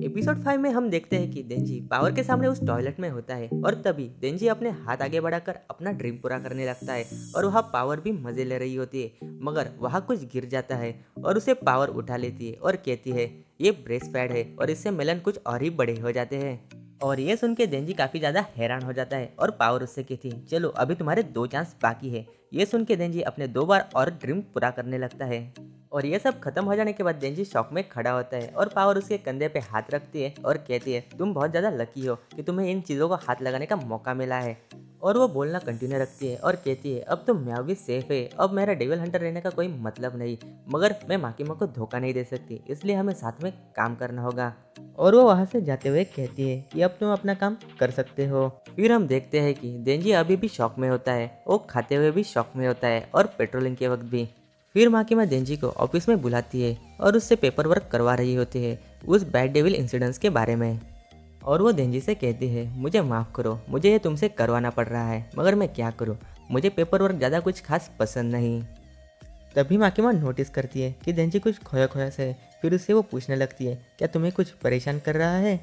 Episode 5 में हम देखते हैं कि देंजी पावर के सामने उस टॉयलेट में होता है और तभी देंजी अपने हाथ आगे बढ़ाकर अपना ड्रीम पूरा करने लगता है और वहाँ पावर भी मजे ले रही होती है मगर वहाँ कुछ गिर जाता है और उसे पावर उठा लेती है और कहती है ये ब्रेस पैड है और इससे मेलन कुछ और ही बड़े हो जाते हैं। और ये सुन के देंजी काफी ज्यादा हैरान हो जाता है और पावर उससे कहती है चलो अभी तुम्हारे 2 चांस बाकी है। ये सुन के देंजी अपने 2 बार और ड्रीम पूरा करने लगता है। और ये सब खत्म हो जाने के बाद देंजी शॉक में खड़ा होता है और पावर उसके कंधे पे हाथ रखती है और कहती है तुम बहुत ज़्यादा लकी हो कि तुम्हें इन चीज़ों को हाथ लगाने का मौका मिला है। और वो बोलना कंटिन्यू रखती है और कहती है अब तो म्याऊ भी सेफ है, अब मेरा डेविल हंटर रहने का कोई मतलब नहीं, मगर मैं माकिमा को धोखा नहीं दे सकती, इसलिए हमें साथ में काम करना होगा। और वो वहाँ से जाते हुए कहती है कि अब तुम अपना काम कर सकते हो। फिर हम देखते हैं कि देंजी अभी भी शॉक में होता है, वो खाते हुए भी शॉक में होता है और पेट्रोलिंग के वक्त भी। फिर माकिमा देंजी को ऑफिस में बुलाती है और उससे पेपर वर्क करवा रही होती है उस बैड डेविल इंसिडेंट्स के बारे में। और वो देंजी से कहती है मुझे माफ़ करो, मुझे ये तुमसे करवाना पड़ रहा है मगर मैं क्या करूँ, मुझे पेपर वर्क ज़्यादा कुछ खास पसंद नहीं। तभी माकिमा नोटिस करती है कि देंजी कुछ खोया खोया से है। फिर उससे वो पूछने लगती है क्या तुम्हें कुछ परेशान कर रहा है।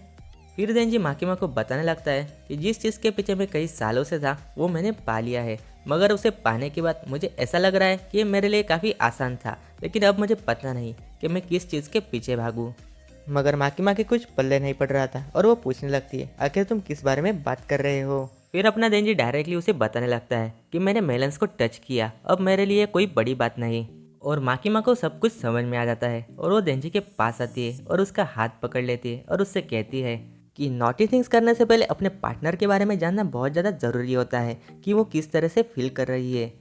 फिर देंजी माकिमा को बताने लगता है कि जिस चीज़ के पीछे मैं कई सालों से था वो मैंने पा लिया है, मगर उसे पाने के बाद मुझे ऐसा लग रहा है कि ये मेरे लिए काफ़ी आसान था, लेकिन अब मुझे पता नहीं कि मैं किस चीज़ के पीछे भागूं। मगर माकिमा के कुछ पल्ले नहीं पड़ रहा था और वो पूछने लगती है आखिर तुम किस बारे में बात कर रहे हो। फिर अपना देंजी डायरेक्टली उसे बताने लगता है कि मैंने मेलन्स को टच किया, अब मेरे लिए कोई बड़ी बात नहीं। और माकिमा को सब कुछ समझ में आ जाता है और वो देंजी के पास आती है और उसका हाथ पकड़ लेती है और उससे कहती है कि नॉटी थिंग्स करने से पहले अपने पार्टनर के बारे में जानना बहुत ज़्यादा ज़रूरी होता है कि वो किस तरह से फील कर रही है।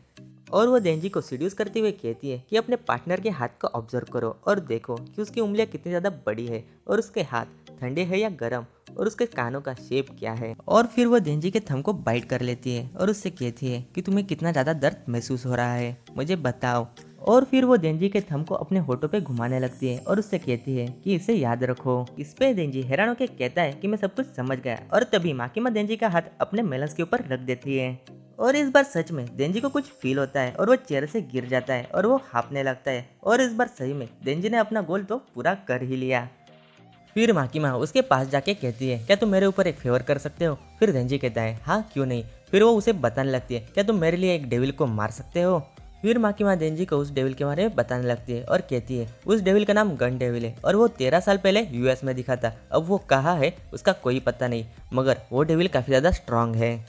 और वो देंजी को सीड्यूस करते हुए कहती है कि अपने पार्टनर के हाथ को ऑब्जर्व करो और देखो कि उसकी उंगलियां कितनी ज़्यादा बड़ी है और उसके हाथ ठंडे है या गर्म और उसके कानों का शेप क्या है। और फिर वो देंजी के थंब को बाइट कर लेती है और उससे कहती है कि तुम्हें कितना ज़्यादा दर्द महसूस हो रहा है, मुझे बताओ। और फिर वो देंजी के थंब को अपने होठों पे घुमाने लगती है और उससे कहती है कि इसे याद रखो। इस पे देंजी हैरान होकर कहता है कि मैं सब कुछ समझ गया और तभी माकिमा देंजी का हाथ अपने मेलन्स के ऊपर रख देती है। और इस बार सच में देंजी को कुछ फील होता है और वो चेयर से गिर जाता है और वो हाँफने लगता है और इस बार सही में देंजी ने अपना गोल तो पूरा कर ही लिया। फिर माकिमा उसके पास जाके कहती है क्या तुम मेरे ऊपर एक फेवर कर सकते हो। फिर देंजी कहता है हाँ क्यों नहीं। फिर वो उसे बताने लगती है क्या तुम मेरे लिए एक डेविल को मार सकते हो। फिर माकिमा देंजी को उस डेविल के बारे में बताने लगती है और कहती है उस डेविल का नाम गन डेविल है और वो 13 साल पहले यूएस में दिखा था, अब वो कहाँ है उसका कोई पता नहीं, मगर वो डेविल काफ़ी ज़्यादा स्ट्रांग है,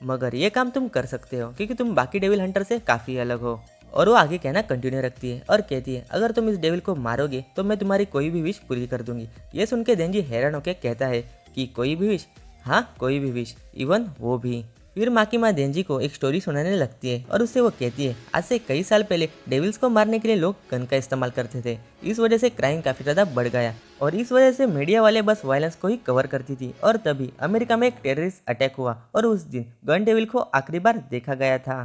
मगर ये काम तुम कर सकते हो क्योंकि तुम बाकी डेविल हंटर से काफ़ी अलग हो। और वो आगे कहना कंटिन्यू रखती है और कहती है अगर तुम इस डेविल को मारोगे तो मैं तुम्हारी कोई भी विश पूरी कर दूंगी। ये सुन के देंजी हैरान होकर कहता है कि कोई भी विश? हाँ कोई भी विश, इवन वो भी। फिर माकिमा देंजी को एक स्टोरी सुनाने लगती है और उससे वो कहती है आज से कई साल पहले डेविल्स को मारने के लिए लोग गन का इस्तेमाल करते थे, इस वजह से क्राइम काफ़ी ज़्यादा बढ़ गया और इस वजह से मीडिया वाले बस वायलेंस को ही कवर करती थी। और तभी अमेरिका में एक टेररिस्ट अटैक हुआ और उस दिन गन डेविल को आखिरी बार देखा गया था।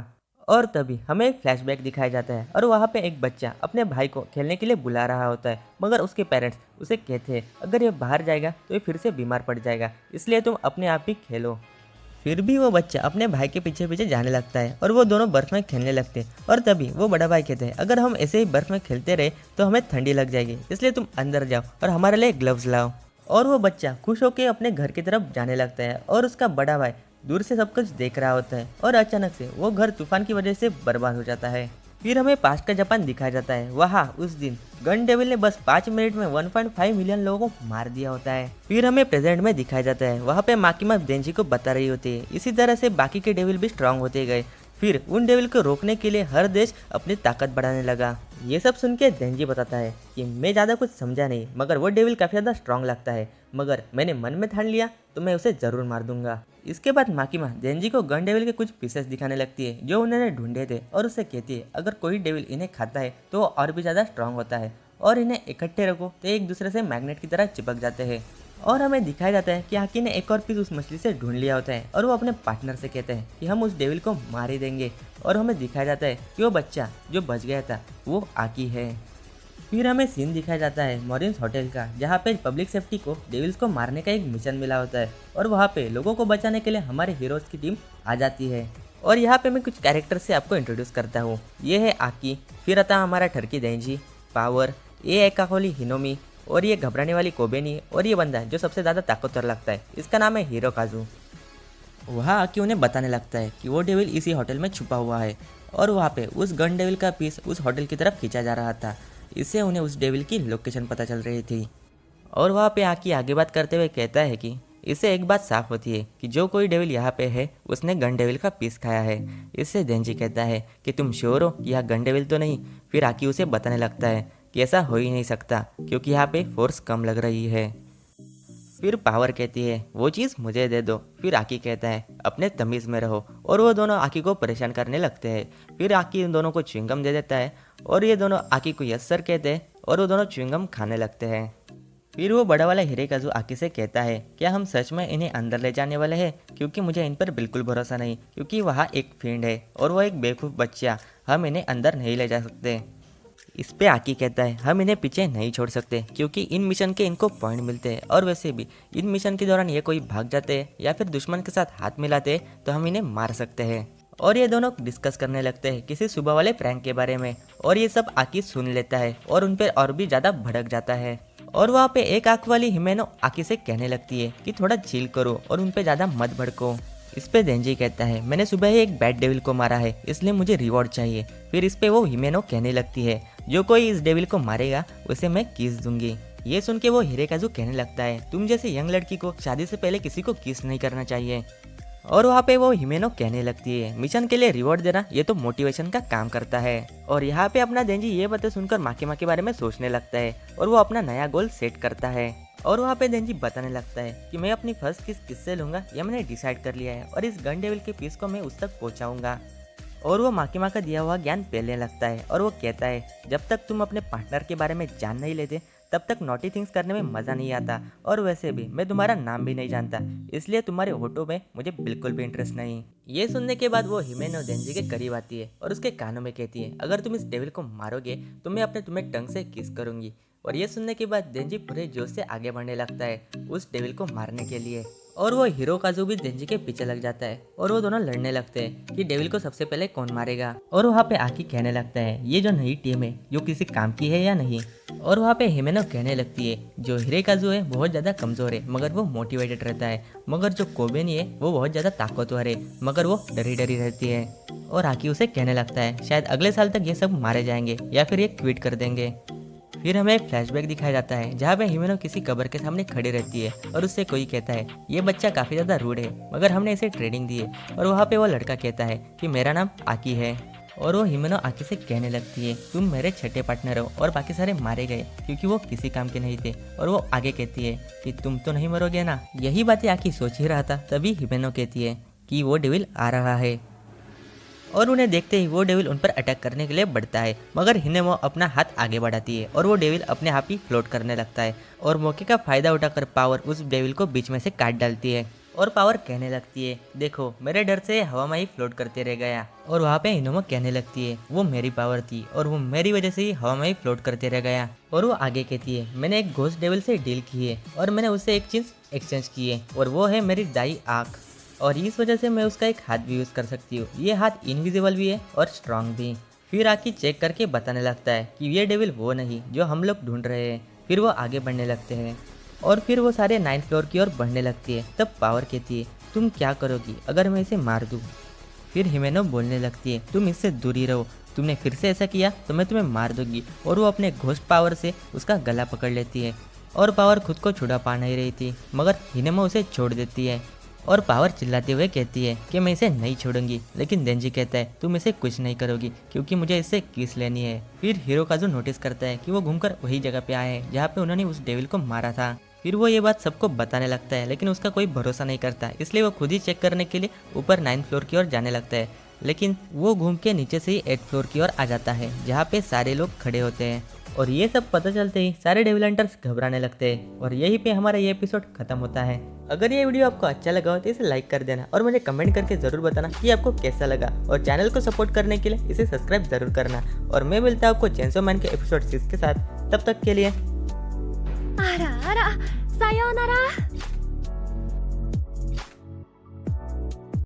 और तभी हमें एक फ्लैशबैक दिखाया जाता है और वहाँ पे एक बच्चा अपने भाई को खेलने के लिए बुला रहा होता है, मगर उसके पेरेंट्स उसे कहते हैं अगर ये बाहर जाएगा तो ये फिर से बीमार पड़ जाएगा, इसलिए तुम अपने आप ही खेलो। फिर भी वो बच्चा अपने भाई के पीछे पीछे जाने लगता है और वो दोनों बर्फ में खेलने लगते हैं। और तभी वो बड़ा भाई कहते हैं अगर हम ऐसे ही बर्फ में खेलते रहे तो हमें ठंडी लग जाएगी, इसलिए तुम अंदर जाओ और हमारे लिए ग्लव्स लाओ। और वो बच्चा खुश होकर अपने घर की तरफ जाने लगता है और उसका बड़ा भाई दूर से सब कुछ देख रहा होता है और अचानक से वो घर तूफान की वजह से बर्बाद हो जाता है। फिर हमें पास्ट का जापान दिखाया जाता है, वहाँ उस दिन गन डेविल ने बस 5 मिनट में 1.5 मिलियन लोगों को मार दिया होता है। फिर हमें प्रेजेंट में दिखाया जाता है, वहाँ पे माकिमा देंजी को बता रही होती है इसी तरह से बाकी के डेविल भी स्ट्रांग होते गए। फिर उन डेविल को रोकने के लिए हर देश अपनी ताकत बढ़ाने लगा। ये सब सुन के देंजी बताता है कि मैं ज़्यादा कुछ समझा नहीं, मगर वो डेविल काफ़ी ज़्यादा स्ट्रांग लगता है, मगर मैंने मन में ठान लिया तो मैं उसे ज़रूर मार दूंगा। इसके बाद माकिमा देंजी को गन डेविल के कुछ पीसेस दिखाने लगती है जो उन्होंने ढूंढे थे और उससे कहती है अगर कोई डेविल इन्हें खाता है तो वो और भी ज़्यादा स्ट्रांग होता है और इन्हें इकट्ठे रखो तो एक दूसरे से मैग्नेट की तरह चिपक जाते हैं। और हमें दिखाया जाता है कि आकी ने एक और पीस उस मछली से ढूंढ लिया होता है और वो अपने पार्टनर से कहते हैं कि हम उस डेविल को मार ही देंगे। और हमें दिखाया जाता है कि वो बच्चा जो बच गया था वो आकी है। फिर हमें सीन दिखाया जाता है मॉरिन्स होटल का, जहाँ पे पब्लिक सेफ्टी को डेविल्स को मारने का एक मिशन मिला होता है और वहाँ पे लोगों को बचाने के लिए हमारे हीरोज की टीम आ जाती है। और यहाँ पे मैं कुछ कैरेक्टर से आपको इंट्रोड्यूस करता हूँ। ये है आकी, फिर आता हमारा ठरकी देंजी, पावर, ए एकाहोली हिनोमी और ये घबराने वाली कोबे नहीं है, और ये बंदा जो सबसे ज़्यादा ताकतवर लगता है, इसका नाम है हिरोकाज़ु। वहाँ आकी उन्हें बताने लगता है कि वो डेविल इसी होटल में छुपा हुआ है और वहाँ पे उस गन डेविल का पीस उस होटल की तरफ खींचा जा रहा था। इससे उन्हें उस डेविल की लोकेशन पता चल रही थी। और वहाँ पे आकी आगे बात करते हुए कहता है कि इससे एक बात साफ होती है कि जो कोई डेविल यहाँ पे है उसने गन डेविल का पीस खाया है। इससे देंजी कहता है कि तुम श्योर हो कि यह गन डेविल तो नहीं। फिर आकी उसे बताने लगता है कि ऐसा हो ही नहीं सकता क्योंकि यहाँ पे फोर्स कम लग रही है। फिर पावर कहती है वो चीज़ मुझे दे दो। फिर आकी कहता है अपने तमीज़ में रहो, और वो दोनों आकी को परेशान करने लगते हैं। फिर आकी इन दोनों को च्युइंगम दे देता है और ये दोनों आकी को यस सर कहते हैं और वो दोनों च्युइंगम खाने लगते हैं। फिर वो बड़ा वाला हिरोकाज़ु आकी से कहता है क्या हम सच में इन्हें अंदर ले जाने वाले हैं, क्योंकि मुझे इन पर बिल्कुल भरोसा नहीं, क्योंकि वहाँ एक फिend है और वो एक बेवकूफ़ बच्चा, हम इन्हें अंदर नहीं ले जा सकते। इस पे आकी कहता है हम इन्हें पीछे नहीं छोड़ सकते क्योंकि इन मिशन के इनको पॉइंट मिलते हैं, और वैसे भी इन मिशन के दौरान ये कोई भाग जाते हैं या फिर दुश्मन के साथ हाथ मिलाते हैं तो हम इन्हें मार सकते हैं। और ये दोनों डिस्कस करने लगते हैं किसी सुबह वाले प्रैंक के बारे में, और ये सब आकी सुन लेता है और उन पर और भी ज़्यादा भड़क जाता है। और वहाँ पे एक आँख वाली हिमेनो आकी से कहने लगती है कि थोड़ा चिल करो और उन पर ज़्यादा मत भड़को। इस पे देंजी कहता है मैंने सुबह ही एक बैड डेविल को मारा है, इसलिए मुझे रिवॉर्ड चाहिए। फिर इस पे वो हिमेनो कहने लगती है जो कोई इस डेविल को मारेगा उसे मैं किस दूंगी। ये सुन के वो हिरोकाज़ु कहने लगता है तुम जैसे यंग लड़की को शादी से पहले किसी को किस नहीं करना चाहिए। और वहाँ पे वो हिमेनो कहने लगती है मिशन के लिए रिवॉर्ड देना ये तो मोटिवेशन का काम करता है। और यहाँ पे अपना देंजी ये बातें सुनकर माँ के बारे में सोचने लगता है और वो अपना नया गोल सेट करता है। और वहाँ पे देंजी बताने लगता है कि मैं अपनी फर्स्ट किस किससे लूँगा यह मैंने डिसाइड कर लिया है, और इस गन डेविल के पीस को मैं उस तक पहुँचाऊँगा। और वो माँ का दिया हुआ ज्ञान फैलने लगता है और वो कहता है जब तक तुम अपने पार्टनर के बारे में जान नहीं लेते तब तक नॉटी थिंग्स करने में मज़ा नहीं आता, और वैसे भी मैं तुम्हारा नाम भी नहीं जानता, इसलिए तुम्हारे होठों में मुझे बिल्कुल भी इंटरेस्ट नहीं। ये सुनने के बाद वो हिमेनो देंजी के करीब आती है और उसके कानों में कहती है अगर तुम इस डेविल को मारोगे तो मैं अपने तुम्हें टंग से किस करूंगी। और ये सुनने के बाद देंजी पूरे जोश से आगे बढ़ने लगता है उस डेविल को मारने के लिए। और वो हिरोकाज़ु भी देंजी के पीछे लग जाता है और वो दोनों लड़ने लगते हैं कि डेविल को सबसे पहले कौन मारेगा। और वहाँ पे आकी कहने लगता है ये जो नई टीम है जो किसी काम की है या नहीं। और वहाँ पे हिमेनो कहने लगती है जो हिरोकाज़ु है बहुत ज़्यादा कमज़ोर है मगर वो मोटिवेटेड रहता है, मगर जो कोबेनी है वो बहुत ज़्यादा ताकतवर है मगर वो डरी डरी रहती है। और आकी उसे कहने लगता है शायद अगले साल तक ये सब मारे जाएंगे या फिर ये क्विट कर देंगे। फिर हमें एक फ्लैशबैक दिखाया जाता है जहाँ पे हिमेनो किसी कब्र के सामने खड़ी रहती है और उससे कोई कहता है ये बच्चा काफ़ी ज़्यादा रूड है मगर हमने इसे ट्रेनिंग दी है। और वहाँ पे वो लड़का कहता है कि मेरा नाम आकी है। और वो हिमेनो आकी से कहने लगती है तुम मेरे छठे पार्टनर हो और बाकी सारे मारे गए क्योंकि वो किसी काम के नहीं थे। और वो आगे कहती है कि तुम तो नहीं मरोगे ना। यही बातें आकी सोच ही रहा था, तभी हिमेनो कहती है कि वो डेविल आ रहा है। और उन्हें देखते ही वो डेविल उन पर अटैक करने के लिए बढ़ता है, मगर हिनेमो अपना हाथ आगे बढ़ाती है और वो डेविल अपने आप ही फ्लोट करने लगता है। और मौके का फायदा उठाकर पावर उस डेविल को बीच में से काट डालती है। और पावर कहने लगती है देखो मेरे डर से हवा में ही फ्लोट करते रह गया। और वहाँ पे हिनेमो कहने लगती है वो मेरी पावर थी और वो मेरी वजह से ही हवा में ही फ्लोट करते रह गया। और वो आगे कहती है मैंने एक घोस्ट डेविल से डील की है और मैंने उससे एक चीज़ एक्सचेंज की है और वो है मेरी दाई आँख, और इस वजह से मैं उसका एक हाथ भी यूज़ कर सकती हूँ। ये हाथ इनविजिबल भी है और स्ट्रांग भी। फिर आकी चेक करके बताने लगता है कि ये डेविल वो नहीं जो हम लोग ढूंढ रहे हैं। फिर वो आगे बढ़ने लगते हैं और फिर वो सारे 9th फ्लोर की ओर बढ़ने लगती है। तब पावर कहती है तुम क्या करोगी अगर मैं इसे मार दूँ। फिर हिमेनो बोलने लगती है तुम इससे दूर ही रहो, तुमने फिर से ऐसा किया तो मैं तुम्हें मार दूंगी। और वो अपने घोस्ट पावर से उसका गला पकड़ लेती है और पावर खुद को छुड़ा पा नहीं रही थी मगर हिनेमो उसे छोड़ देती है। और पावर चिल्लाते हुए कहती है कि मैं इसे नहीं छोड़ूंगी, लेकिन देंजी कहता है तुम इसे कुछ नहीं करोगी क्योंकि मुझे इससे किस लेनी है। फिर हिरोकाज़ु नोटिस करता है कि वो घूमकर वही जगह पे आए हैं जहाँ पे उन्होंने उस डेविल को मारा था। फिर वो ये बात सबको बताने लगता है लेकिन उसका कोई भरोसा नहीं करता, इसलिए वो खुद ही चेक करने के लिए ऊपर 9th फ्लोर की ओर जाने लगता है। लेकिन वो घूम के नीचे से ही 8th फ्लोर की ओर आ जाता है जहाँ पे सारे लोग खड़े होते हैं। और ये सब पता चलते ही सारे डेविल हंटर्स घबराने लगते हैं और यहीं पे हमारा ये एपिसोड खत्म होता है। अगर ये वीडियो आपको अच्छा लगा हो तो इसे लाइक कर देना और मुझे कमेंट करके जरूर बताना कि आपको कैसा लगा, और चैनल को सपोर्ट करने के लिए इसे सब्सक्राइब जरूर करना। और मैं मिलता हूँ आपको चेंसो मैन के एपिसोड 6 के साथ, तब तक के लिए आ रा, सायोनारा।